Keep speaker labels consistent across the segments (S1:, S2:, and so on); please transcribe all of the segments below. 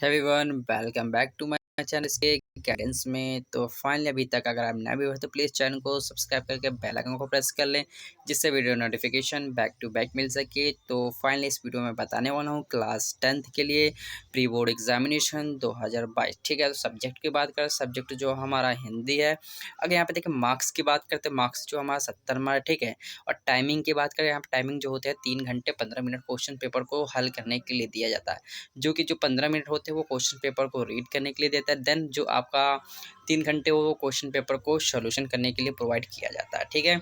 S1: Everyone welcome back to my channel इसके guidance में। तो फाइनली अभी तक अगर आप नए हो तो प्लीज़ चैनल को सब्सक्राइब करके बेल आइकन को प्रेस कर लें, जिससे video notification back to back मिल सके। तो फाइनली इस वीडियो में बताने वाला हूँ क्लास 10th के लिए प्री बोर्ड एग्जामिनेशन 2022। ठीक है, तो सब्जेक्ट की बात करें, सब्जेक्ट जो हमारा हिंदी है। अगर यहाँ पे देखिए मार्क्स की बात करते हैं, मार्क्स जो हमारा 70 मार्क, ठीक है। और टाइमिंग की बात करें, यहाँ पे टाइमिंग जो होते हैं 3 घंटे 15 मिनट क्वेश्चन पेपर को हल करने के लिए दिया जाता है। जो 15 मिनट होते हैं वो क्वेश्चन पेपर को रीड करने के लिए देता है, देन जो आपका 3 घंटे वो क्वेश्चन पेपर को सॉल्यूशन करने के लिए प्रोवाइड किया जाता है। ठीक है,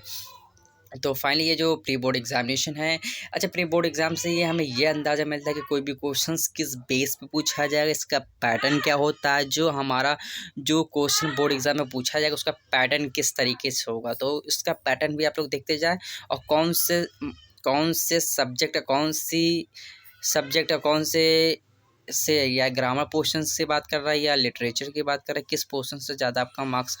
S1: तो फाइनली ये जो प्री बोर्ड एग्जामिनेशन है, अच्छा प्री बोर्ड एग्जाम से ये हमें ये अंदाज़ा मिलता है कि कोई भी क्वेश्चंस किस बेस पे पूछा जाएगा, इसका पैटर्न क्या होता है, जो हमारा जो क्वेश्चन बोर्ड एग्जाम में पूछा जाएगा उसका पैटर्न किस तरीके से होगा। तो इसका पैटर्न भी आप लोग देखते जाए, और कौन से सब्जेक्ट कौन से या ग्रामर पोर्शन से बात कर रहा है या लिटरेचर की बात कर रहा है, किस पोर्शन से ज़्यादा आपका मार्क्स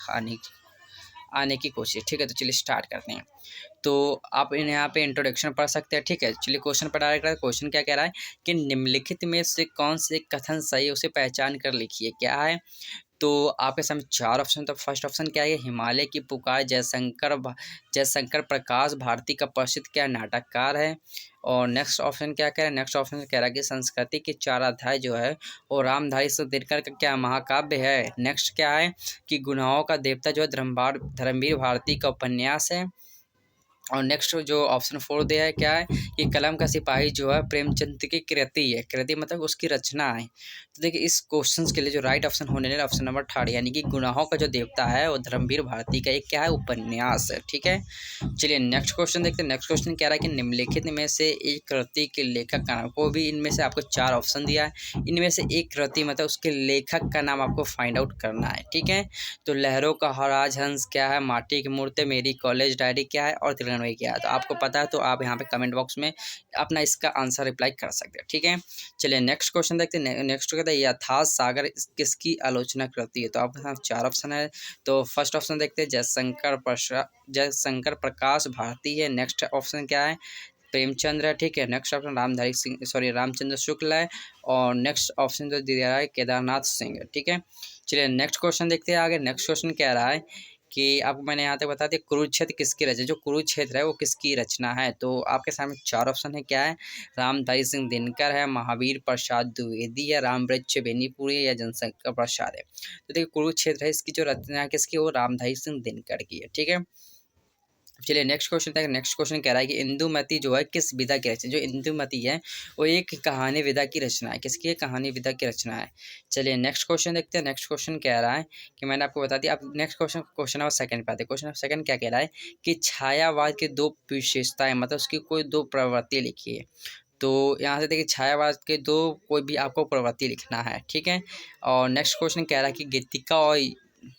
S1: आने की कोशिश। ठीक है, तो चलिए स्टार्ट करते हैं। तो आप यहाँ पे इंट्रोडक्शन पढ़ सकते हैं। ठीक है, चलिए क्वेश्चन पर डायरेक्ट क्वेश्चन क्या कह रहा है कि निम्नलिखित में से कौन से कथन सही है उसे पहचान कर लिखिए। क्या है, तो आपके सामने 4 ऑप्शन। तो फर्स्ट ऑप्शन क्या है, हिमालय की पुकार जयशंकर प्रकाश भारती का प्रसिद्ध क्या नाटककार है। और नेक्स्ट ऑप्शन क्या कह रहा है, नेक्स्ट ऑप्शन कह रहा है कि संस्कृति के 4 अध्याय जो है वो रामधारी सिंह दिनकर का क्या महाकाव्य है। नेक्स्ट क्या है कि गुनाहों का देवता जो है धर्मवीर भारती का उपन्यास है। और नेक्स्ट जो ऑप्शन 4 दिया है क्या है कि कलम का सिपाही जो है प्रेमचंद की कृति है। कृति मतलब उसकी रचना है। तो देखिए इस क्वेश्चन के लिए जो राइट ऑप्शन होने वाला ऑप्शन नंबर 3, यानी कि गुनाहों का जो देवता है वो धर्मवीर भारती का एक क्या है उपन्यास है। ठीक है, चलिए नेक्स्ट क्वेश्चन देखते हैं। नेक्स्ट क्वेश्चन कह रहा है कि निम्नलिखित में से एक कृति के लेखक का नाम, को भी इनमें से आपको 4 ऑप्शन दिया है, इनमें से एक कृति मतलब उसके लेखक का नाम आपको फाइंड आउट करना है। ठीक है, तो लहरों का राजहंस क्या है, माटी की मूर्ति, मेरी कॉलेज डायरी क्या है, और तिरंगा क्या है। तो आपको पता है तो आप यहाँ पे कमेंट बॉक्स में अपना इसका आंसर रिप्लाई कर सकते हैं। ठीक है, चलिए नेक्स्ट क्वेश्चन देखते हैं। नेक्स्ट कहता है यथार्थ सागर किसकी आलोचना करती है। तो आपके साथ 4 ऑप्शन है। तो फर्स्ट ऑप्शन देखते हैं जयशंकर प्रकाश भारती है। नेक्स्ट ऑप्शन क्या है, प्रेमचंद्र है। ठीक है, नेक्स्ट ऑप्शन रामचंद्र शुक्ल है। और नेक्स्ट ऑप्शन जो दिया है केदारनाथ सिंह है। ठीक है, चलिए नेक्स्ट क्वेश्चन देखते हैं आगे। नेक्स्ट क्वेश्चन कह रहा है कि आपको मैंने यहाँ तक बता दिया कुरुक्षेत्र किसकी रचना, जो कुरुक्षेत्र है वो किसकी रचना है। तो आपके सामने 4 ऑप्शन है। क्या है, रामधारी सिंह दिनकर है, महावीर प्रसाद द्विवेदी है, रामवृक्ष बेनीपुरी है, या जनशंकर प्रसाद है। तो देखिए कुरुक्षेत्र है, इसकी जो रचना है किसकी, वो रामधारी सिंह दिनकर की है। ठीक है, चलिए नेक्स्ट क्वेश्चन तक। नेक्स्ट क्वेश्चन कह रहा है कि इंदुमती जो है किस विधा की रचना, जो इंदुमती है वो एक कहानी विधा की रचना है। किसकी कहानी विधा की रचना है। चलिए नेक्स्ट क्वेश्चन देखते हैं। नेक्स्ट क्वेश्चन कह रहा है कि मैंने आपको बता दिया। अब नेक्स्ट क्वेश्चन नंबर 2 पे आते हैं। क्वेश्चन नंबर 2 क्या कह रहा है कि छायावाद की 2 विशेषताएं, मतलब उसकी कोई 2 प्रवृत्ति लिखिए। तो यहाँ से देखिए छायावाद के 2 कोई भी आपको प्रवृत्ति लिखना है। ठीक है, और नेक्स्ट क्वेश्चन कह रहा है कि गीतिका और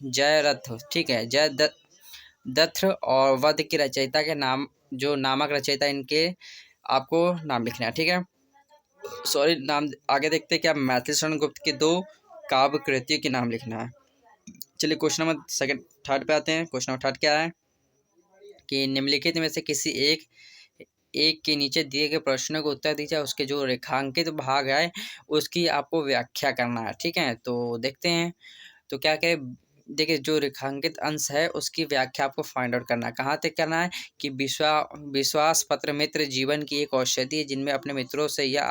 S1: जयरथ, ठीक है, दत्त और वध की रचयिता के नाम, जो नामक रचयिता इनके आपको नाम लिखना है। ठीक है, सॉरी नाम आगे देखते हैं क्या, मैथिली शरण गुप्त के 2 काव्य कृतियों के नाम लिखना है। चलिए क्वेश्चन नंबर 3 पे आते हैं। क्वेश्चन नंबर 3 क्या है कि निम्नलिखित में से किसी एक के नीचे दिए गए प्रश्नों को उत्तर दीजिए, उसके जो रेखांकित भाग है उसकी आपको व्याख्या करना है। ठीक है, तो देखते हैं। तो क्या करें, देखिए जो रेखांकित अंश है उसकी व्याख्या आपको फाइंड आउट करना है। कहाँ तक करना है कि विश्वास पत्र मित्र जीवन की एक औषधि है, जिनमें अपने मित्रों से यह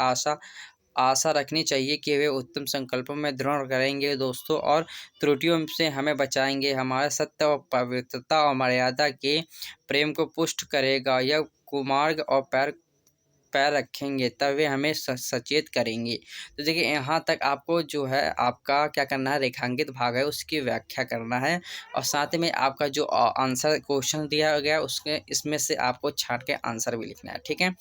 S1: आशा रखनी चाहिए कि वे उत्तम संकल्पों में दृढ़ करेंगे दोस्तों, और त्रुटियों से हमें बचाएंगे। हमारे सत्य और पवित्रता और मर्यादा के प्रेम को पुष्ट करेगा। यह कुमार्ग और पैर रखेंगे तब वे हमें सचेत करेंगे। तो देखिए यहाँ तक आपको जो है आपका क्या करना है, रेखांकित भाग है उसकी व्याख्या करना है, और साथ में आपका जो आंसर क्वेश्चन दिया गया उसके इसमें से आपको छांट के आंसर भी लिखना है। ठीक है,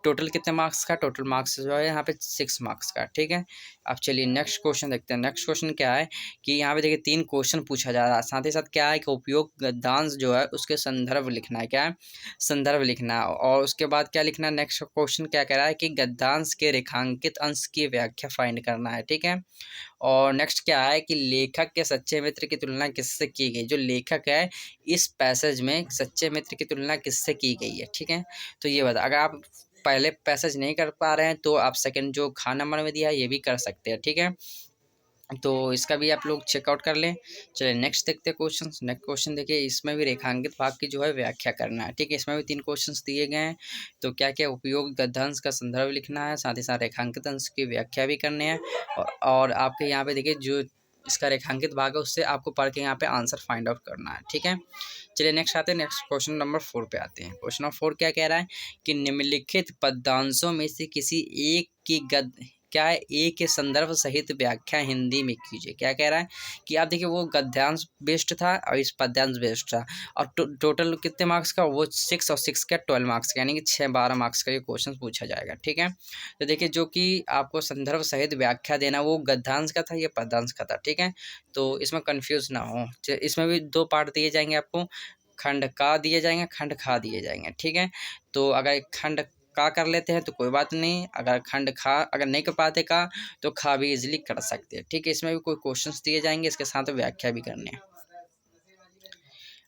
S1: टोटल कितने मार्क्स का, टोटल मार्क्स जो है यहाँ पे 6 मार्क्स का। ठीक है, अब चलिए नेक्स्ट क्वेश्चन देखते हैं। नेक्स्ट क्वेश्चन क्या है कि यहाँ पे देखिए 3 क्वेश्चन पूछा जा रहा है, साथ ही साथ क्या है कि उपयोग गद्यांश जो है उसके संदर्भ लिखना है। क्या है, संदर्भ लिखना है। और उसके बाद क्या लिखना है, नेक्स्ट क्वेश्चन क्या कह रहा है कि गद्यांश के रेखांकित अंश की व्याख्या फाइंड करना है। ठीक है, और नेक्स्ट क्या है कि लेखक के सच्चे मित्र की तुलना किससे की गई, जो लेखक है इस पैसेज में सच्चे मित्र की तुलना किससे की गई है। ठीक है, तो ये बता, अगर आप पहले पैसेज नहीं कर पा रहे हैं तो आप सेकंड जो नंबर में दिया है ये भी कर सकते हैं। ठीक है, तो इसका भी आप लोग चेकआउट कर लें। चलिए नेक्स्ट देखते हैं क्वेश्चन। नेक्स्ट क्वेश्चन देखिए, इसमें भी रेखांकित भाग की जो है व्याख्या करना है। ठीक है, इसमें भी 3 क्वेश्चंस दिए गए हैं। तो क्या क्या उपयोग गद्यांश का संदर्भ लिखना है, साथ ही साथ रेखांकित अंश की व्याख्या भी करनी है। और आपके यहाँ पे देखिए जो इसका रेखांकित भाग है उससे आपको पढ़ के यहाँ पे आंसर फाइंड आउट करना है। ठीक है, चलिए नेक्स्ट आते हैं, नेक्स्ट क्वेश्चन नंबर 4 पे आते हैं। क्वेश्चन नंबर 4 क्या कह रहा है कि निम्नलिखित पदांशों में से किसी एक की गद क्या है, एक के संदर्भ सहित व्याख्या हिंदी में कीजिए। क्या कह रहा है कि आप देखिए वो गद्यांश बेस्ड था और इस पद्यांश बेस्ड था, और टोटल कितने मार्क्स का, वो 6 और 6 का 12 मार्क्स का, यानी कि 6-12 मार्क्स का ये क्वेश्चन पूछा जाएगा। ठीक है, तो देखिए जो कि आपको संदर्भ सहित व्याख्या देना वो गद्यांश का था, ये पद्यांश का था। ठीक है, तो इसमें कंफ्यूज ना हो। इसमें भी 2 पार्ट दिए जाएंगे आपको, खंड का दिए जाएंगे, खंड खा दिए जाएंगे। ठीक है, तो अगर खंड का कर लेते हैं तो कोई बात नहीं, अगर खंड खा अगर नहीं कर पाते का तो खा भी इजीली कर सकते हैं। ठीक है, इसमें भी कोई क्वेश्चंस दिए जाएंगे, इसके साथ व्याख्या भी करनी है।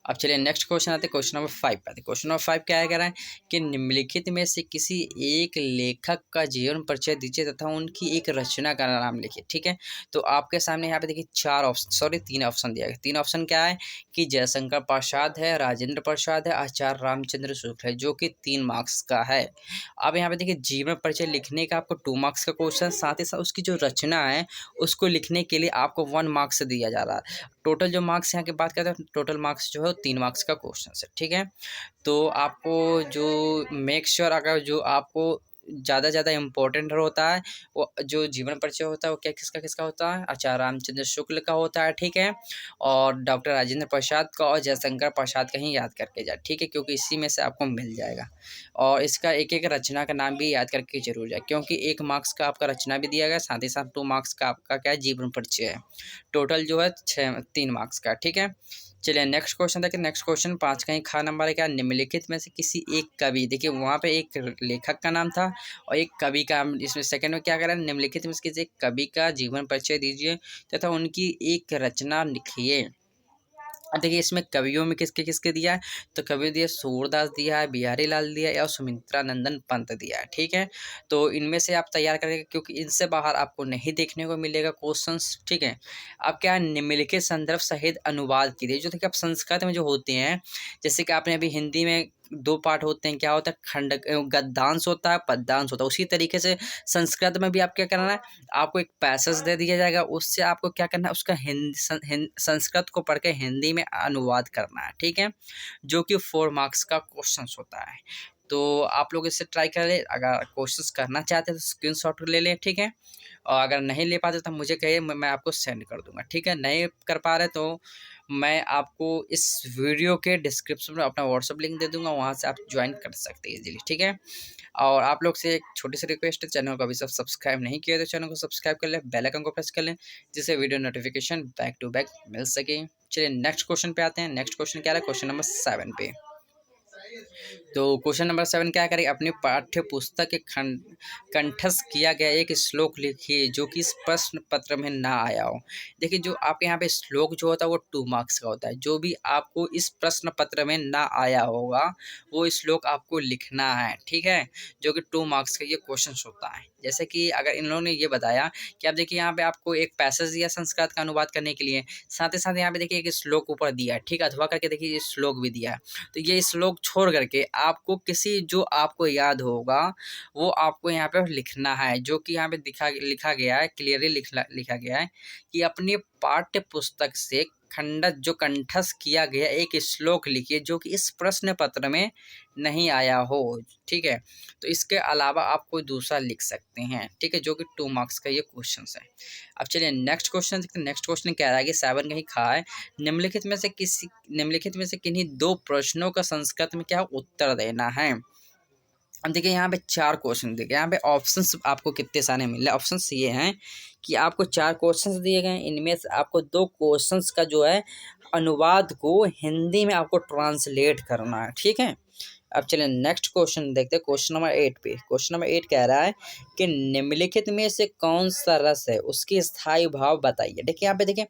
S1: अब चलिए नेक्स्ट क्वेश्चन आते हैं, क्वेश्चन नंबर 5 पे आते हैं। क्वेश्चन नंबर 5 क्या है, कह रहा है कि निम्नलिखित में से किसी एक लेखक का जीवन परिचय दीजिए तथा उनकी एक रचना का नाम लिखिए। ठीक है, तो आपके सामने यहाँ पे देखिए 3 ऑप्शन दिया गया। 3 ऑप्शन क्या है कि जयशंकर प्रसाद है, राजेंद्र प्रसाद है, आचार्य रामचंद्र शुक्ल है, जो कि 3 मार्क्स का है। अब यहाँ पे देखिए जीवन परिचय लिखने का आपको 2 मार्क्स का क्वेश्चन, साथ ही साथ उसकी जो रचना है उसको लिखने के लिए आपको 1 मार्क्स दिया जा रहा है। टोटल जो मार्क्स यहाँ की बात करते हैं, टोटल मार्क्स जो है 3 मार्क्स का क्वेश्चन है। ठीक है, तो आपको जो मेक श्योर अगर जो आपको ज़्यादा इम्पोर्टेंट होता है वो जो जीवन परिचय होता है वो क्या किसका किसका होता है, आचार्य रामचंद्र शुक्ल का होता है। ठीक है, और डॉक्टर राजेंद्र प्रसाद का और जयशंकर प्रसाद का ही याद करके जाए। ठीक है, क्योंकि इसी में से आपको मिल जाएगा। और इसका एक एक रचना का नाम भी याद करके जरूर जाए, क्योंकि 1 मार्क्स का आपका रचना भी दिया गया, साथ ही साथ 2 मार्क्स का आपका क्या है, जीवन परिचय है। टोटल जो है 3 मार्क्स का। ठीक है, चलिए नेक्स्ट क्वेश्चन देखिए। नेक्स्ट क्वेश्चन 5 का ही खा नंबर है, क्या निम्नलिखित में से किसी एक कवि, देखिए वहाँ पे एक लेखक का नाम था और एक कवि का, इसमें सेकंड में क्या करें, निम्नलिखित में से किसी एक कवि का जीवन परिचय दीजिए तथा उनकी एक रचना लिखिए। अब देखिए इसमें कवियों में किसके किसके दिया है, तो कवि दिया सूरदास दिया है, बिहारी लाल दिया है और सुमित्रा नंदन पंत दिया है। ठीक है, तो इनमें से आप तैयार करेंगे, क्योंकि इनसे बाहर आपको नहीं देखने को मिलेगा क्वेश्चंस। ठीक है, अब क्या है, निम्नलिखित संदर्भ सहित अनुवाद कीजिए। जो देखिए आप संस्कृत में जो होते हैं, जैसे कि आपने अभी हिंदी में 2 पार्ट होते हैं, क्या होता है, खंड गद्यांश होता है, पद्यांश होता है, उसी तरीके से संस्कृत में भी आप क्या करना है, आपको एक पैसेज दे दिया जाएगा, उससे आपको क्या करना है, उसका संस्कृत को पढ़ के हिंदी में अनुवाद करना है। ठीक है, जो कि 4 मार्क्स का क्वेश्चन होता है। तो आप लोग इससे ट्राई करें, अगर कोशिश करना चाहते हैं तो स्क्रीनशॉट ले लें। ठीक है, और अगर नहीं ले पाते तो मुझे कहिए, मैं आपको सेंड कर दूंगा। ठीक है, नहीं कर पा रहे तो मैं आपको इस वीडियो के डिस्क्रिप्शन में अपना व्हाट्सअप लिंक दे दूंगा, वहाँ से आप ज्वाइन कर सकते हैं इजीली। ठीक है, और आप लोग से एक छोटी सी रिक्वेस्ट है, चैनल को अभी सब सब्सक्राइब नहीं किया तो चैनल को सब्सक्राइब कर लें, बेल आइकन को प्रेस कर लें, जिससे video notification back to back मिल सके। चलिए नेक्स्ट क्वेश्चन पे आते हैं। नेक्स्ट क्वेश्चन क्या है, क्वेश्चन नंबर 7 पे। तो क्वेश्चन नंबर 7 क्या करें, अपनी पाठ्य पुस्तक के कंठस्थ किया गया एक श्लोक लिखिए जो कि इस प्रश्न पत्र में ना आया हो। देखिए जो आपके यहाँ पे श्लोक जो होता है वो 2 मार्क्स का होता है। जो भी आपको इस प्रश्न पत्र में ना आया होगा वो श्लोक आपको लिखना है। ठीक है, जो कि 2 मार्क्स का ये क्वेश्चन होता है। जैसे कि अगर इन लोगों ने ये बताया कि आप देखिए यहाँ पे आपको एक पैसेज दिया संस्कृत का अनुवाद करने के लिए, साथ ही साथ यहाँ पे देखिए एक श्लोक ऊपर दिया है। ठीक है, अथवा करके देखिए ये श्लोक भी दिया है। तो ये श्लोक छोड़ करके आपको किसी जो आपको याद होगा वो आपको यहाँ पे लिखना है, जो कि यहाँ पे लिखा गया है, क्लियरली लिखा गया है कि अपनी पाठ्य पुस्तक से जो कंठस्थ किया गया एक श्लोक लिखिए जो कि इस प्रश्न पत्र में नहीं आया हो। ठीक है, तो इसके अलावा आप कोई दूसरा लिख सकते हैं। ठीक है, जो कि 2 मार्क्स का ये क्वेश्चन है। अब चलिए नेक्स्ट क्वेश्चन देखते हैं। नेक्स्ट क्वेश्चन क्या है कि 7 का ही खा है, निम्नलिखित में से किन्हीं 2 प्रश्नों का संस्कृत में क्या उत्तर देना है। अब देखिए यहाँ पे 4 क्वेश्चन देखिए, यहाँ पे ऑप्शंस आपको कितने सारे मिल रहे हैं। ऑप्शंस ये हैं कि आपको 4 क्वेश्चंस दिए गए हैं, इनमें से आपको 2 क्वेश्चंस का जो है अनुवाद को हिंदी में आपको ट्रांसलेट करना है। ठीक है, अब चलिए नेक्स्ट क्वेश्चन देखते हैं, क्वेश्चन नंबर 8 पे। क्वेश्चन नंबर 8 कह रहा है कि निम्नलिखित में से कौन सा रस है, उसके स्थायी भाव बताइए। देखिए यहाँ पे देखिए,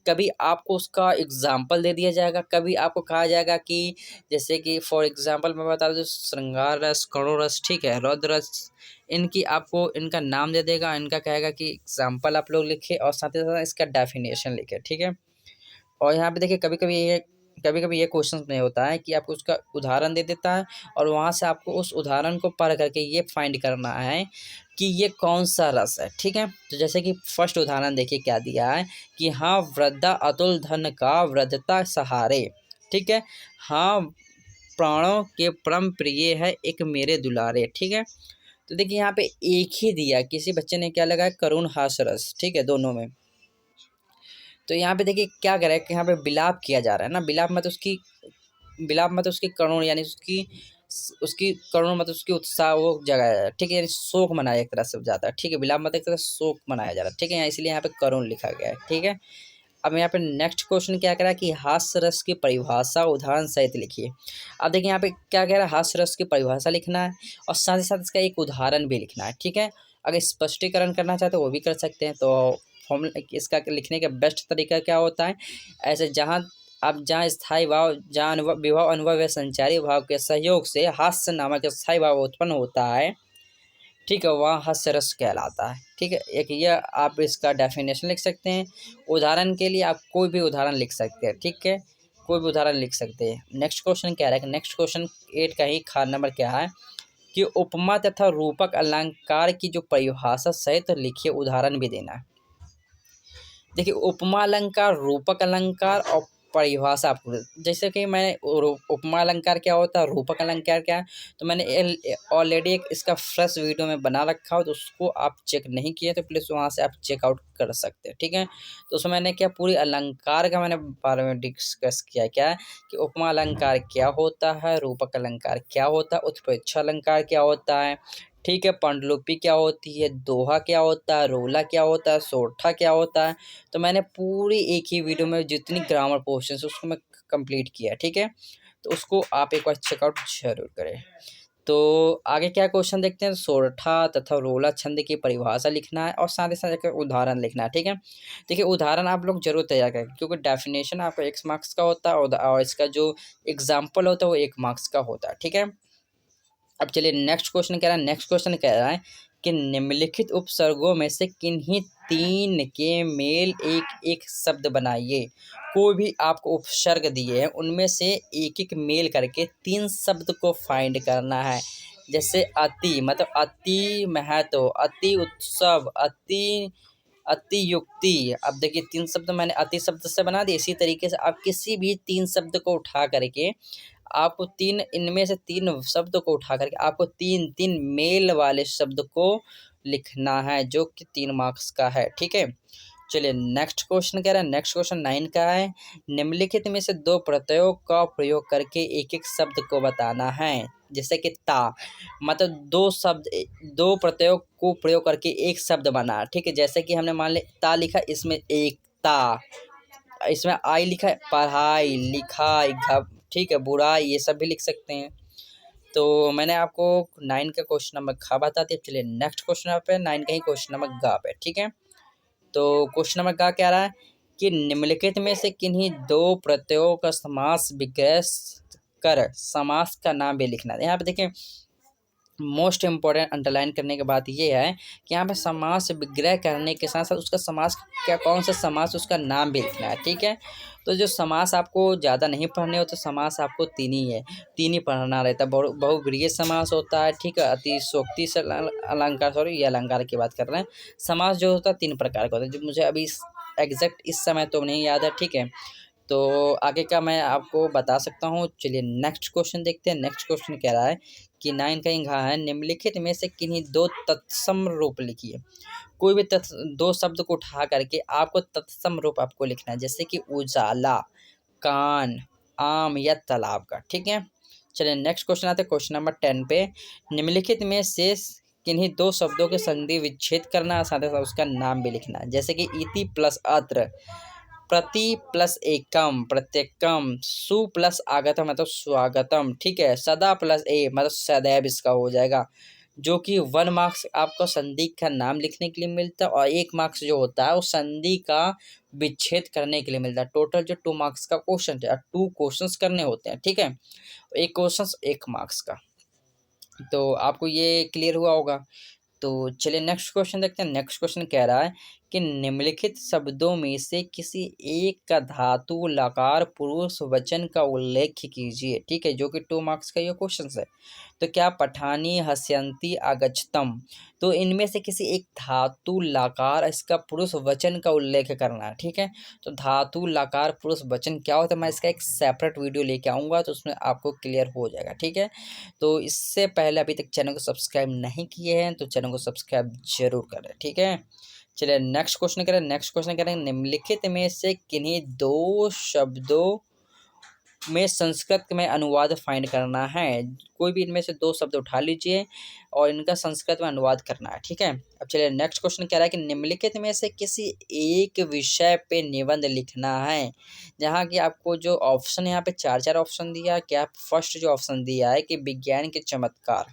S1: कभी आपको उसका एग्जाम्पल दे दिया जाएगा, कभी आपको कहा जाएगा कि जैसे कि फॉर एग्जाम्पल मैं बता दूँ, श्रृंगार रस, करुण रस, ठीक है, रौद्र रस, इनकी आपको इनका नाम दे देगा, इनका कहेगा कि एग्जाम्पल आप लोग लिखे और साथ ही साथ इसका डेफिनेशन लिखे, ठीक है। और यहाँ पे देखिए कभी कभी ये क्वेश्चन नहीं होता है कि आपको उसका उदाहरण दे देता है और वहाँ से आपको उस उदाहरण को पढ़ करके ये फाइंड करना है कि ये कौन सा रस है, ठीक है। तो जैसे कि फर्स्ट उदाहरण देखिए क्या दिया है कि हाँ वृद्धा अतुल धन का वृद्धता सहारे, ठीक है। हाँ प्राणों के परम प्रिय है एक मेरे दुलारे, ठीक है। तो देखिए यहाँ पे एक ही दिया, किसी बच्चे ने क्या लगाया, करुण हास रस, ठीक है, दोनों में। तो यहाँ पे देखिए क्या कह रहा है कि यहाँ पे विलाप किया जा रहा है ना, विलाप मत उसकी करुण, यानी उसकी करुण मत उसकी उत्साह वो जगह है, ठीक है, यानी शोक मनाया एक तरह से जाता है, ठीक है। विलाप मत एक तरह से शोक मनाया जा रहा है, ठीक है, यहाँ इसलिए यहाँ पे करुण लिखा गया है, ठीक है। अब यहाँ पे नेक्स्ट क्वेश्चन क्या कह रहा है कि हास्य रस की परिभाषा उदाहरण सहित लिखिए। अब देखिए यहाँ पे क्या कह रहा है, हास्य रस की परिभाषा लिखना है और साथ ही साथ इसका एक उदाहरण भी लिखना है, ठीक है। अगर स्पष्टीकरण करना चाहते हो वो भी कर सकते हैं। तो फॉर्मूला इसका लिखने का बेस्ट तरीका क्या होता है, ऐसे जहाँ स्थायी भाव, जहाँ विभाव अनुभव या संचारी भाव के सहयोग से हास्य नामक स्थायी भाव उत्पन्न होता है, ठीक है, वहाँ हास्य रस कहलाता है, ठीक है। एक ये आप इसका डेफिनेशन लिख सकते हैं। उदाहरण के लिए आप कोई भी उदाहरण लिख सकते हैं, ठीक है, कोई भी उदाहरण लिख सकते हैं। नेक्स्ट क्वेश्चन क्या है, नेक्स्ट क्वेश्चन 8 का ही खान नंबर क्या है कि उपमा तथा रूपक अलंकार की जो परिभाषा सहित तो लिखिए, उदाहरण भी देना है। देखिए उपमा अलंकार, रूपक अलंकार और परिभाषा आपको, जैसे कि मैंने उपमा अलंकार क्या होता है, रूपक अलंकार क्या है, तो मैंने ऑलरेडी एक इसका फर्स्ट वीडियो में बना रखा हो, तो उसको आप चेक नहीं किए तो प्लीज़ वहाँ से आप चेकआउट कर सकते हैं, ठीक है। तो उसमें मैंने क्या पूरी अलंकार का मैंने बारे में डिस्कस किया, क्या है कि उपमा अलंकार क्या होता है, रूपक अलंकार क्या होता है, उत्प्रेक्षा अलंकार क्या होता है, ठीक है, पांडुलिपि क्या होती है, दोहा क्या होता है, रोला क्या होता है, सोरठा क्या होता है। तो मैंने पूरी एक ही वीडियो में जितनी ग्रामर पोर्शन है उसको मैं कंप्लीट किया, ठीक है। तो उसको आप एक बार चेकआउट जरूर करें। तो आगे क्या क्वेश्चन देखते हैं, सोरठा तथा रोला छंद की परिभाषा लिखना है और साथ ही साथ एक उदाहरण लिखना है, ठीक है। देखिए उदाहरण आप लोग जरूर तैयार करें, क्योंकि डेफिनेशन आपका 1 मार्क्स का होता है और इसका जो एग्जाम्पल होता है वो 1 मार्क्स का होता है, ठीक है। अब चलिए नेक्स्ट क्वेश्चन कह रहा है, नेक्स्ट क्वेश्चन कह रहा है कि निम्नलिखित उपसर्गों में से किन्हीं 3 के मेल एक एक शब्द बनाइए। कोई भी आपको उपसर्ग दिए हैं उनमें से एक एक मेल करके 3 शब्द को फाइंड करना है। जैसे अति मतलब अति महत्व, अति उत्सव, अति युक्ति। अब देखिए 3 शब्द मैंने अति शब्द से बना दिए, इसी तरीके से आप किसी भी 3 शब्द को उठा करके आपको 3 इनमें से 3 शब्द को उठा करके आपको 3 मेल वाले शब्द को लिखना है, जो कि 3 मार्क्स का है, ठीक है। चलिए नेक्स्ट क्वेश्चन कह रहा है, नेक्स्ट क्वेश्चन 9 का है, निम्नलिखित में से 2 प्रत्ययों का प्रयोग करके एक एक शब्द को बताना है। जैसे कि ता मतलब 2 प्रत्ययों को प्रयोग करके एक शब्द बना, ठीक है। जैसे कि हमने मान लिया ता लिखा, इसमें एकता, इसमें आई लिखा है, पढ़ाई लिखाई, ठीक है, बुराई, ये सब भी लिख सकते हैं। तो मैंने आपको 9 का क्वेश्चन नंबर खा बता दिया। चलिए नेक्स्ट क्वेश्चन पे 9 का ही क्वेश्चन नंबर गा पे, ठीक है। तो क्वेश्चन नंबर गा क्या रहा है कि निम्नलिखित में से किन्हीं 2 प्रत्ययों का समास विग्रह कर समास का नाम भी लिखना है। यहाँ पे देखिए मोस्ट इम्पोर्टेंट अंडरलाइन करने के बाद ये है कि यहाँ पे समास विग्रह करने के साथ साथ उसका समास क्या, कौन सा समास, उसका नाम भी लिखना है, ठीक है। तो जो समास आपको ज़्यादा नहीं पढ़ने हो तो समास आपको 3 ही है, 3 ही पढ़ना रहता है। बहुव्रीहि समास होता है, ठीक है, अतिशयोक्ति से अलंकार, सॉरी ये अलंकार की बात कर रहे हैं। समास जो होता है 3 प्रकार का होता है, जो मुझे अभी एग्जैक्ट इस समय तो नहीं याद है, ठीक है। तो आगे का मैं आपको बता सकता हूँ। चलिए नेक्स्ट क्वेश्चन देखते हैं। नेक्स्ट क्वेश्चन कह रहा है कि 9 का इंघा है, निम्नलिखित में से किन्हीं 2 तत्सम रूप लिखिए। कोई भी 2 शब्द को उठा करके आपको तत्सम रूप आपको लिखना है, जैसे कि उजाला, कान, आम या तालाब का, ठीक है। चलिए नेक्स्ट क्वेश्चन आते हैं क्वेश्चन नंबर 10 पे, निम्नलिखित में से किन्हीं 2 शब्दों के संधि विच्छेद करना है, साथ ही साथ उसका नाम भी लिखना है। जैसे कि इति प्लस अत्र प्रति प्लस एकम प्रत्येकम, सु प्लस आगतम मतलब स्वागतम, ठीक है। सदा प्लस ए मतलब सदैव इसका हो जाएगा, जो कि 1 मार्क्स आपको संधि का नाम लिखने के लिए मिलता है और 1 मार्क्स जो होता है वो संधि का विच्छेद करने के लिए मिलता है। टोटल जो 2 मार्क्स का क्वेश्चन है, 2 क्वेश्चंस करने होते हैं, ठीक है। एक क्वेश्चन 1 मार्क्स का, तो आपको ये क्लियर हुआ होगा। तो चलिए नेक्स्ट क्वेश्चन देखते हैं। नेक्स्ट क्वेश्चन कह रहा है कि निम्नलिखित शब्दों में से किसी एक का धातु लकार पुरुष वचन का उल्लेख कीजिए, ठीक है, जो कि 2 मार्क्स का ये क्वेश्चन है। तो क्या पठानी हस्यंती आगच्छतम, तो इनमें से किसी एक धातु लकार इसका पुरुष वचन का उल्लेख करना है, ठीक है। तो धातु लकार पुरुष वचन क्या होता है, मैं इसका एक सेपरेट वीडियो लेके आऊँगा तो उसमें आपको क्लियर हो जाएगा, ठीक है। तो इससे पहले अभी तक चैनल को सब्सक्राइब नहीं किए हैं तो चैनल को सब्सक्राइब जरूर करें, ठीक है। चलिए नेक्स्ट क्वेश्चन करें। नेक्स्ट क्वेश्चन करें, निम्नलिखित में से किन्हीं 2 शब्दों में संस्कृत में अनुवाद फाइंड करना है। कोई भी इनमें से 2 शब्द उठा लीजिए और इनका संस्कृत में अनुवाद करना है, ठीक है। अब चलिए नेक्स्ट क्वेश्चन कह रहा है कि निम्नलिखित में से किसी एक विषय पे निबंध लिखना है। जहाँ की आपको जो ऑप्शन यहाँ पे 4 ऑप्शन दिया है, क्या फर्स्ट जो ऑप्शन दिया है कि विज्ञान के चमत्कार,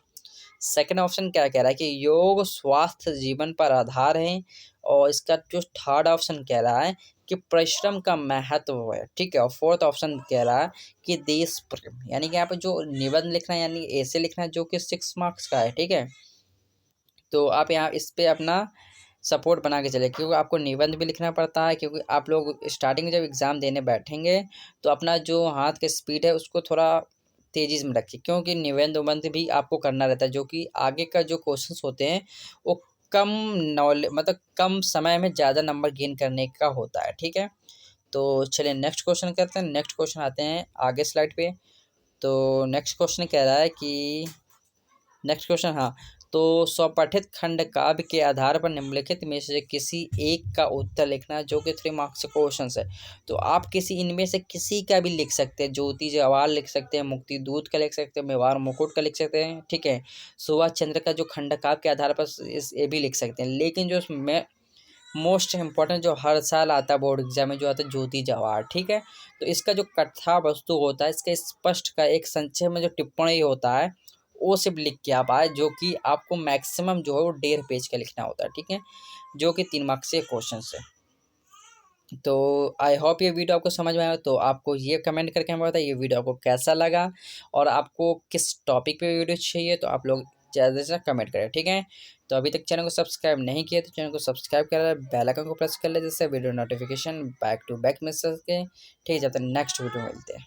S1: सेकंड ऑप्शन क्या कह रहा है कि योग स्वास्थ्य जीवन पर आधार है, और इसका जो थर्ड ऑप्शन कह रहा है कि परिश्रम का महत्व है, ठीक है। और फोर्थ ऑप्शन कह रहा है कि देश प्रेम, यानी कि यहाँ पे जो निबंध लिखना है यानी ऐसे लिखना है जो कि 6 मार्क्स का है, ठीक है। तो आप यहाँ इस पे अपना सपोर्ट बना के चले, क्योंकि आपको निबंध भी लिखना पड़ता है, क्योंकि आप लोग स्टार्टिंग में जब एग्ज़ाम देने बैठेंगे तो अपना जो हाथ की स्पीड है उसको थोड़ा तेज़ी में रखिए, क्योंकि निबंध उबंध भी आपको करना रहता है, जो कि आगे का जो क्वेश्चंस होते हैं वो कम नॉलेज मतलब कम समय में ज़्यादा नंबर गेन करने का होता है, ठीक है। तो चलिए नेक्स्ट क्वेश्चन करते हैं। नेक्स्ट क्वेश्चन आते हैं आगे स्लाइड पे। तो नेक्स्ट क्वेश्चन कह रहा है कि नेक्स्ट क्वेश्चन, हाँ, तो स्वपठित खंड काव्य के आधार पर निम्नलिखित में से किसी एक का उत्तर लिखना, जो कि 3 मार्क्स का क्वेश्चन है। तो आप किसी इनमें से किसी का भी लिख सकते हैं, ज्योति जवाहर लिख सकते हैं, मुक्ति दूत का लिख सकते हैं, मेवाड़ मुकुट का लिख सकते हैं, ठीक है। सुभाष चंद्र का जो खंड काव्य के आधार पर ये भी लिख सकते हैं, लेकिन जो मैं मोस्ट इम्पॉर्टेंट जो हर साल आता है बोर्ड एग्जाम में जो आता है ज्योति जवाहर, ठीक है। तो इसका जो कथा वस्तु होता है, इसका स्पष्ट का एक संक्षेप में जो टिप्पणी होता है वो सिर्फ लिख के आप आए, जो कि आपको मैक्सिमम जो है वो 1.5 पेज का लिखना होता है, ठीक है, जो कि 3 मार्क्स के क्वेश्चन है। तो आई होप ये वीडियो आपको समझ में आया। तो आपको ये कमेंट करके हमें बताइए ये वीडियो आपको कैसा लगा और आपको किस टॉपिक पे वीडियो चाहिए, तो आप लोग ज़्यादा से कमेंट करें, ठीक है। तो अभी तक चैनल को सब्सक्राइब नहीं किया तो चैनल को सब्सक्राइब कर बेल आइकन को प्रेस कर ले, जिससे video notification back to back मिल सके, ठीक है। जब तक नेक्स्ट वीडियो मिलते हैं।